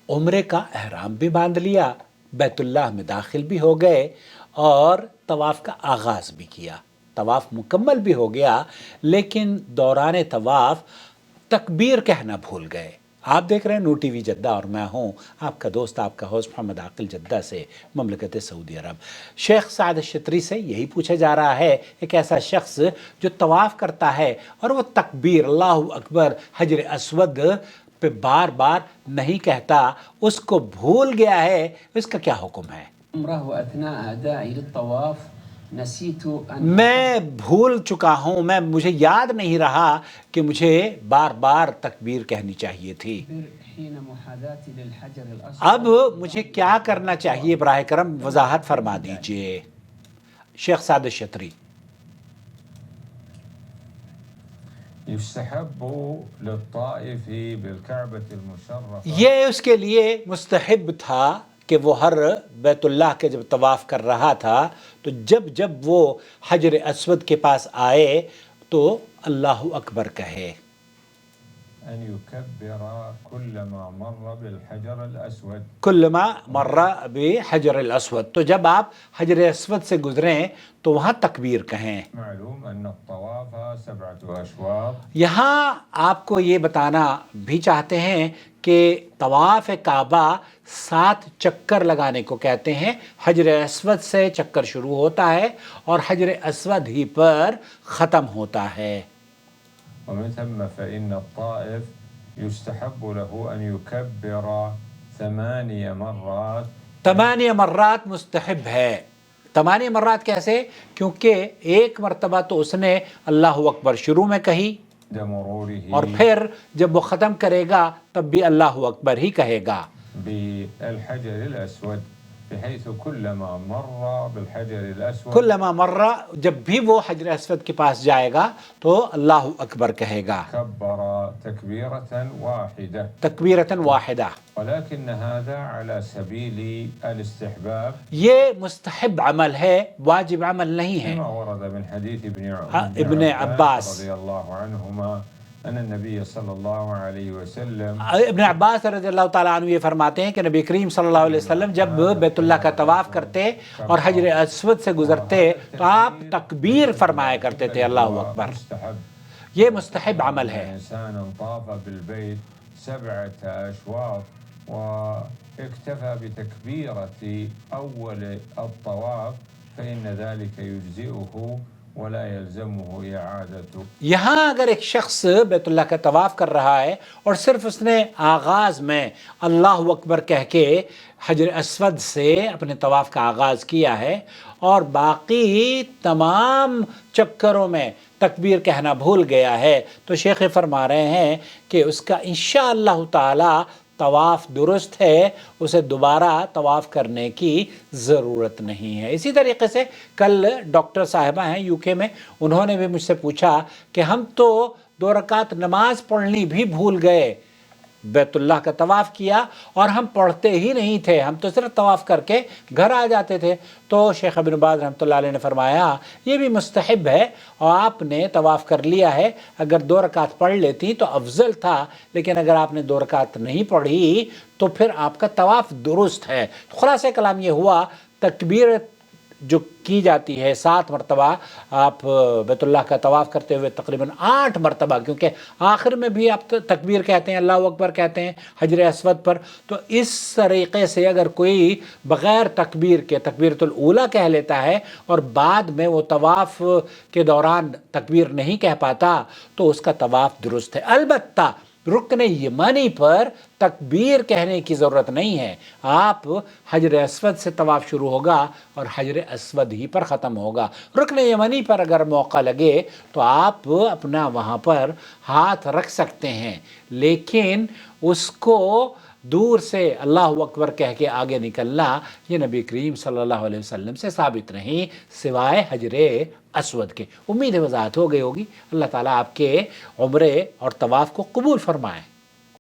عمرے کا احرام بھی باندھ لیا، بیت اللہ میں داخل بھی ہو گئے اور طواف کا آغاز بھی کیا، طواف مکمل بھی ہو گیا، لیکن دوران طواف تکبیر کہنا بھول گئے۔ آپ دیکھ رہے ہیں نو ٹی وی جدہ اور میں ہوں آپ کا دوست، آپ کا ہوسٹ محمد عاقل، جدہ سے، مملکت سعودی عرب۔ شیخ سعد الشتری سے یہی پوچھا جا رہا ہے، ایک ایسا شخص جو طواف کرتا ہے اور وہ تکبیر اللہ اکبر حجر اسود پہ بار بار نہیں کہتا، اس کو بھول گیا ہے، اس کا کیا حکم ہے؟ میں بھول چکا ہوں، مجھے یاد نہیں رہا کہ مجھے بار بار تکبیر کہنی چاہیے تھی، اب مجھے کیا کرنا چاہیے؟ براہ کرم وضاحت فرما دیجئے شیخ سعد الشتری۔ يستحب للطائف بالكعبة المشرفة، یہ اس کے لیے مستحب تھا کہ وہ ہر بیت اللہ کے جب طواف کر رہا تھا تو جب وہ حجر اسود کے پاس آئے تو اللہ اکبر کہے، أن يكبر كلما مر بالحجر الأسود، کلما مر بحجر الاسود، تو جب آپ حجر اسود سے گزریں تو وہاں تکبیر کہیں۔ معلوم أن الطواف 7 أشواط، یہاں آپ کو یہ بتانا بھی چاہتے ہیں کہ طواف کعبہ 7 چکر لگانے کو کہتے ہیں، حجر اسود سے چکر شروع ہوتا ہے اور حجر اسود ہی پر ختم ہوتا ہے۔ ومن ثم فإن الطائف يستحب له أن يكبر 8 مرات، 8 مرات مستحب ہے۔ 8 مرات کیسے؟ کیونکہ ایک مرتبہ تو اس نے اللہ اکبر شروع میں کہی اور پھر جب وہ ختم کرے گا تب بھی اللہ اکبر ہی کہے گا بالحجر الأسود، بحيث كلما مر بالحجر الأسود، کلما مر، جب بھی وہ حجر اسود کے پاس جائے گا تو اللہ اکبر کہے گا، كبر تكبيرة واحدة، تکبیرۃ واحدہ۔ ولكن هذا على سبيل الاستحباب، یہ مستحب عمل ہے، واجب عمل نہیں ہے۔ كما ورد من حديث ابن عباس رضي الله عنهما أن النبي صلى الله عليه وسلم، ابن عباس رضی اللہ تعالیٰ عنہ یہ فرماتے ہیں کہ نبی کریم صلی اللہ علیہ وسلم جب بیت اللہ کا طواف کرتے اور حجر اسود سے گزرتے تو آپ تکبیر فرمایا کرتے تھے، اللہ اکبر۔ یہ مستحب عمل ہے۔ إنسان طاف بالبيت 7 أشواط واكتفى بتكبيرة أول الطواف فإن ذلك يجزئه ولا يلزمه إعادته۔ یہاں اگر ایک شخص بیت اللہ کا طواف کر رہا ہے اور صرف اس نے آغاز میں اللہ اکبر کہہ کے حجر اسود سے اپنے طواف کا آغاز کیا ہے اور باقی تمام چکروں میں تکبیر کہنا بھول گیا ہے تو شیخ فرما رہے ہیں کہ اس کا انشاءاللہ تعالی طواف درست ہے، اسے دوبارہ طواف کرنے کی ضرورت نہیں ہے۔ اسی طریقے سے کل ڈاکٹر صاحبہ ہیں یو کے میں، انہوں نے بھی مجھ سے پوچھا کہ ہم تو 2 رکعت نماز پڑھنی بھی بھول گئے، بیت اللہ کا طواف کیا اور ہم پڑھتے ہی نہیں تھے، ہم تو صرف طواف کر کے گھر آ جاتے تھے۔ تو شیخ ابن باز رحمۃ اللہ علیہ نے فرمایا یہ بھی مستحب ہے اور آپ نے طواف کر لیا ہے، اگر 2 رکعت پڑھ لیتی تو افضل تھا، لیکن اگر آپ نے 2 رکعت نہیں پڑھی تو پھر آپ کا طواف درست ہے۔ خلاصہ کلام یہ ہوا، تکبیر جو کی جاتی ہے 7 مرتبہ، آپ بیت اللہ کا طواف کرتے ہوئے تقریباً 8 مرتبہ، کیونکہ آخر میں بھی آپ تکبیر کہتے ہیں، اللہ اکبر کہتے ہیں حجر اسود پر، تو اس طریقے سے اگر کوئی بغیر تکبیر کے تکبیرۃ الاولیٰ کہہ لیتا ہے اور بعد میں وہ طواف کے دوران تکبیر نہیں کہہ پاتا تو اس کا طواف درست ہے۔ البتہ رکن یمانی پر تکبیر کہنے کی ضرورت نہیں ہے، آپ حجر اسود سے طواف شروع ہوگا اور حجر اسود ہی پر ختم ہوگا۔ رکن یمانی پر اگر موقع لگے تو آپ اپنا وہاں پر ہاتھ رکھ سکتے ہیں، لیکن اس کو دور سے اللہ اکبر کہہ کے آگے نکلنا یہ نبی کریم صلی اللہ علیہ وسلم سے ثابت نہیں سوائے حجر اسود کے۔ امید ہے وضاحت ہو گئی ہوگی۔ اللہ تعالیٰ آپ کے عمرے اور طواف کو قبول فرمائے۔